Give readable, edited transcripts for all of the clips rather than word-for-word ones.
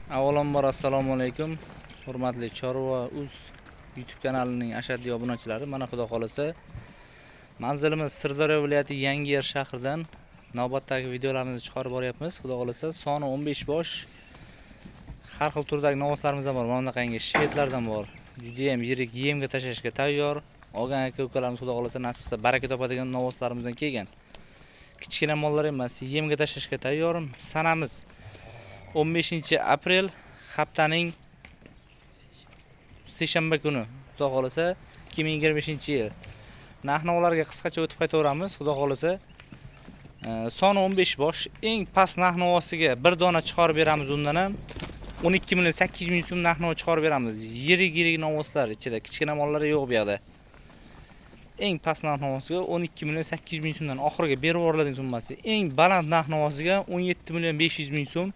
Avvalambor assalomu alaykum. Hurmatli Chorva.uz YouTube kanalining ashaddiy obunachilari. Mana xudo xolasa manzilimiz Sirdaryo viloyati Yangiyer shahridan navbatdagi videolarimizni chiqarib boryapmiz. Xudo xolasa soni 15 bosh. Har xil turdagi novoslarimiz ham bor. Mana bunaqangi shvedlardan bor. Juda ham yirik yemga tashlashga tayyor. Olgan aka-ukalarimiz xudo xolasa nasib etsa baraka topadigan novoslarimizdan kelgan. Kichkina mollar emas, yemga tashlashga tayyor. Sanamiz 15 aprel haftaning seshanba kuni. Xudo xolasa 2025-yil. Narx-navolarga qisqacha o'tib qaytaveramiz. Xudo xolasa soni 15 bosh. Eng past narx-navosiga bir dona chiqarib beramiz. Undan ham 12 million 800 ming so'm narx-navo chiqarib beramiz. Yirik novoslar ichida, kichkina mollar yo'q bu yoqda. Eng past narx-navosiga 12 million 800 ming so'mdan oxiriga berib yuboriladigan summasi. Eng baland narx-navosiga 17 million 500 ming so'm.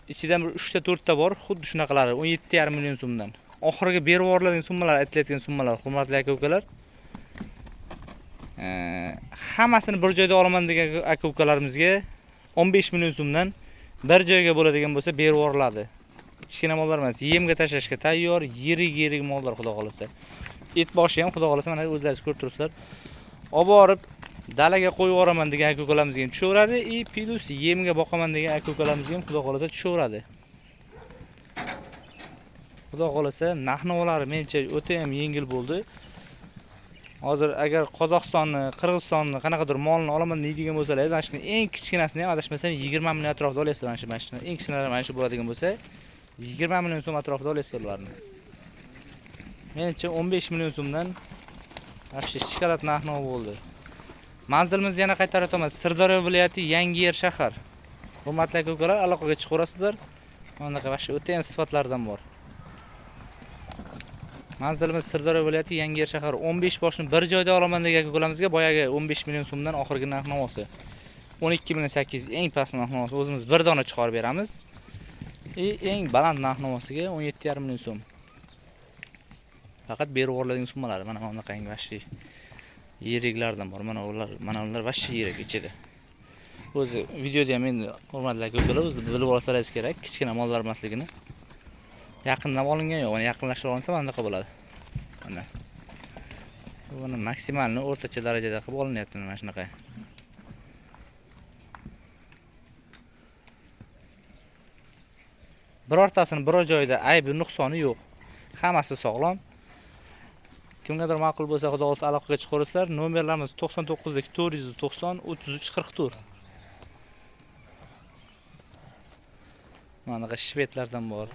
İçidən 3 ta 4 ta bor, xuddi shunaqalari 17,5 million so'mdan. Oxiriga berib yuboriladigan summalar, aytilayotgan summalar, hurmatli aka-ukalar. Hammasini bir joyda olaman degan aka-ukalarimizga 15 million so'mdan bir joyga bo'ladigan bo'lsa berib yuboriladi. Kichkina mollar emas, yemga tashlashga tayyor, yirik mollar xudo xolasa. Et boshi ham xudo xolasa mana o'zlaringiz ko'rib turibsizlar. Olib borib dalaga qo'yib yuboraman degan aka-ukalarimizga ham tushaveradi, plus yemga boqaman degan aka-ukalarimizga ham xudo xolasa tushaveradi. Xudo xolasa narx-navolari menimcha o'ta ham yengil bo'ldi. Hozir agar Qozog'istonni, Qirg'izistonni qanaqadir molni olaman deydigan bo'lsalar, mana shuni eng kichkinasini ham adashmasam 20 million atrofida olyapti mana shu mashina. Eng kichkinalari mana shu bo'ladigan bo'lsa 20 million so'm atrofida olyapti ularni. Menimcha 15 million so'mdan вообще shikolat narx-navo bo'ldi. Manzilimiz yana qaytarib o'taman. Sirdaryo viloyati Yangiyer shahar. Hurmatli aka-ukalar, aloqaga chiqaverasizlar. Bunaqa vaqti o'ta ham sifatlardan bor. Manzilimiz Sirdaryo viloyati Yangiyer shahar. 15 boshni bir joyda olaman degan aka-ukalarimizga boyaga 15 million so'mdan oxirgi narx-navosi. 12 million 800 eng past narx-navosi o'zimiz bir dona chiqarib beramiz. Eng baland narx-navosiga 17,5 million so'm. Faqat berib yuboriladigan summalar mana bunaqangi vaqti yiriklardan bor. Mana ular vashcha yirik ichida. O'zi videoda ham endi hurmatli aka-ukalar o'zi bilib olsangiz kerak, kichkina mollar emasligini. Yaqindan olingan yo'q, mana yaqinlashtirib olsa mana bunaqa bo'ladi. Mana. Buni maksimalni o'rtacha darajada qilib olinyapti mana shunaqa. Birortasini biror joyda aybi, nuqsoni yo'q. Hammasi sog'lom. Kimgadir ma'qul bo'lsa, xudo xolasa aloqaga chiqaverasizlar. Nomerlarimiz 99 490 33 44. Mana bunaqa shvedlardan bor.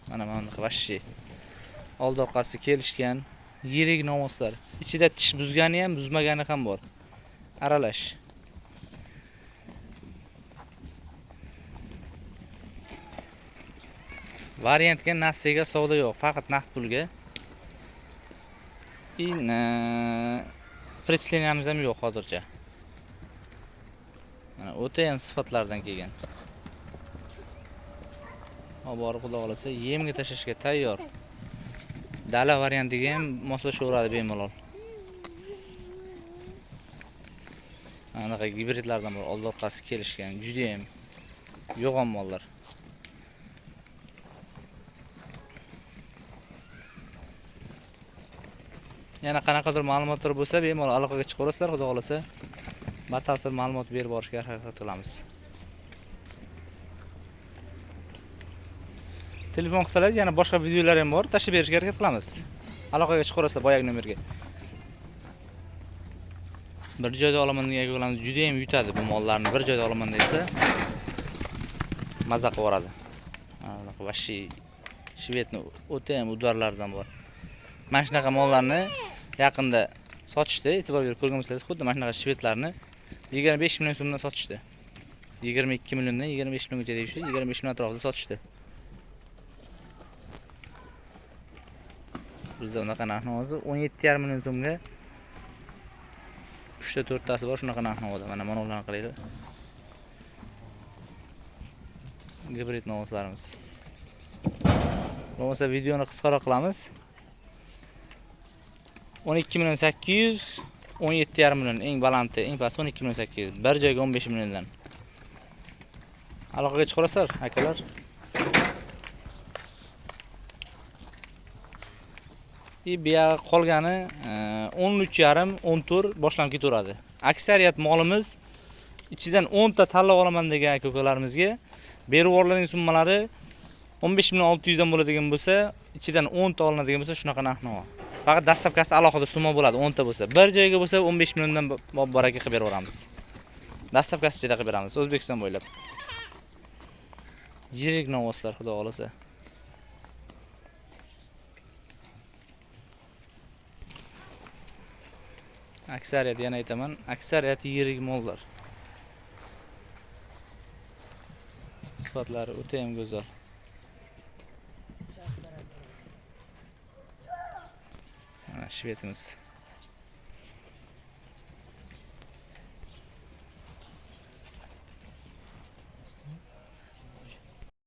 Mana bunaqa vashshi. Old orqasi kelishgan yirik novoslar. Ichida tish buzgani ham, buzmagani ham bor. Aralash. Variantga nasiga savdo yo'q, faqat naqd pulga. Presleniamiz ham yo'q hozircha. Mana o'ta ham sifatlardan kelgan. Borib xudo xolasa yemga tashlashga tayyor. Dala variantiga ham moslashaveradi bemalol. Anaqa gibridlardan bor, old orqasi kelishgan, juda ham yo'g'on mollar. Yana qanaqadir ma'lumotlar bo'lsa, bemalol aloqaga chiqaverasizlar, xudo xolasa batafsil ma'lumot berib borishga harakat qilamiz. Telefon qilsangiz yana boshqa videolar ham bor, tashib berishga harakat qilamiz. Aloqaga chiqaverasizlar boyagi nomerga. Bir joyda olaman degan aka-ukalarimiz juda ham yutadi bu mollarni. Bir joyda olaman desa maza qilib yuboradi. Mana bu vashshi shvedni o'ta ham udvarlardan bor. Mana shunaqa mollarni yaqinda sotishdi, e'tibor berib ko'rgan bo'lsangiz, xuddi mana shunaqa shvedlarni 25 million so'mdan sotishdi. 22 milliondan 25 milliongacha deyishdi, 25 million atrofida sotishdi. Bizda unaqa narx-navosi 17,5 million so'mga 3 ta 4 tasi bor shunaqa narx-navoda. Mana ularni qaranglar. Gibrid novoslarimiz. Bo'lmasa videoni qisqaroq qilamiz. 12 million 800, 17,5 million eng balandi, eng pasti 12 million 800. Bir joyga 15 milliondan. Aloqaga chiqaverasizlar akalar. Bu yoqqa qolgani 13,5 14 boshlanib ketaveradi. Aksariyat molimiz ichidan 10 ta tanlab olaman degan ko'kalarimizga berib yuboriladigan summalari 15.600 dan bo'ladigan bo'lsa, ichidan 10 ta olinadigan bo'lsa, shunaqa narx-navo. Faqat dastavkasi alohida summa bo'ladi, 10 ta bo'lsa. Bir joyga bo'lsa 15 milliondan baraka qilib beraveramiz. Dastavkasi ichida qilib beramiz, O'zbekiston bo'ylab. Yirik novoslar, xudo xolasa. Aksariyat, yana aytaman, aksariyat yirik mollar. Sifatlari o'ta ham go'zal. Mana shvetimiz.